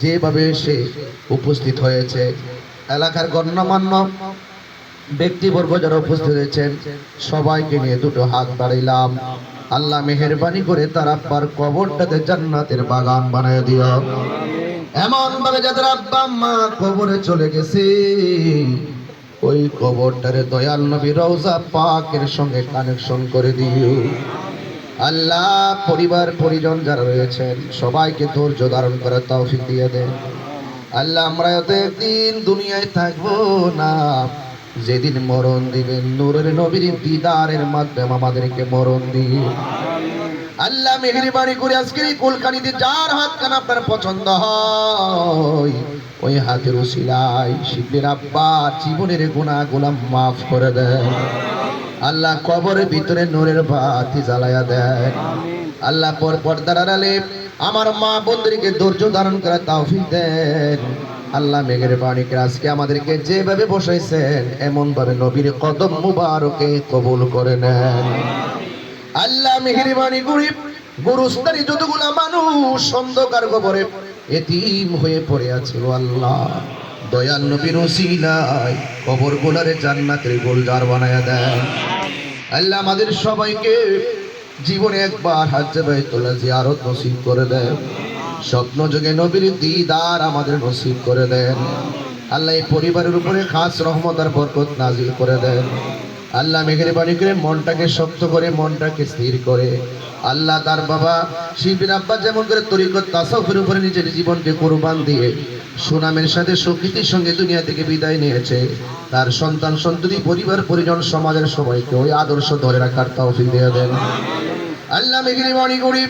যেভাবে সে উপস্থিত হয়েছে, এলাকার গণ্যমান্য ব্যক্তিবর্গ যারা উপস্থিত হয়েছেন সবাইকে নিয়ে দুটো হাত বাড়াইলাম। আল্লাহ মেহেরবানি করে তার আব্বার কবরটাতে জান্নাতের বাগান বানায় দিও। এমন ভাবে যাদের আব্বা আম্মা কবরে চলে গেছে, ওই কবরটারে দয়াল নবী রওজা পাকের সঙ্গে কানেকশন করে দিও। আল্লাহ পরিবার পরিজন যারা রয়েছেন সবাইকে ধৈর্য ধারণ করার তৌফিক দিয়ে দেন। আল্লাহ আমরা এত একদিন দুনিয়ায় থাকবো না, যেদিন মরণ দিবেন নূরের নবীর দিদারের মাধ্যমে আমাদেরকে মরণ দিয়ে। আল্লাহ মেহেরবানি করে আজকের এই কুলকানিতে যার হাত কান আপনার পছন্দ হয়, ওই হাতের উসিলায় শিবলির আব্বা জীবনের গুনাহগুলো মাফ করে দেন। আল্লাহ কবরের ভিতরে নূরের বাতি জ্বালায়া দেন। আল্লাহ পর্দার আড়ালে আমার মা বোনদেরকে ধৈর্য ধারণ করার তৌফিক দেন। আল্লাহ মেহেরবানি করে আজকে আমাদেরকে যেভাবে বসাইছেন এমন ভাবে নবীর কদম মুবারকে কবুল করে নেন। আল্লাহ মেহেরবানি করে গুরুস্থানে যতগুলা মানুষ অন্ধকার কবরে এতিম হয়ে পড়ে আছে, আল্লাহ দয়াল নবীর ওসিলায় কবরগুলোরে জান্নাতের গোলজার বানায়া দেন। আল্লাহ আমাদের সবাইকে জীবনে একবার হজ্জে বাইতুল্লাহ জিয়ারত নসিব করে দেন। স্বপ্ন যোগে নবীর দিদার আমাদের নসিব করে দেন। আল্লাহ এই পরিবারের উপরে খাস রহমত আর বরকত নাজিল করে দেন। আল্লাহ মেহেরবানি করে মনটাকে শক্ত করে, মনটাকে স্থির করে, আল্লাহ তার বাবা শিবির আব্বা যেমন করে তরিকত তাসাউফের উপরে নিজের জীবনকে কুরবান দিয়ে সুনামের সাথে স্বীকৃতির সঙ্গে দুনিয়া থেকে বিদায় নিয়েছে, তার সন্তান সন্ততি পরিবার পরিজন সমাজের সবাইকে ওই আদর্শ ধরে রাখার তৌফিক দিয়ে দেন। আল্লাহ মেহেরবানি করে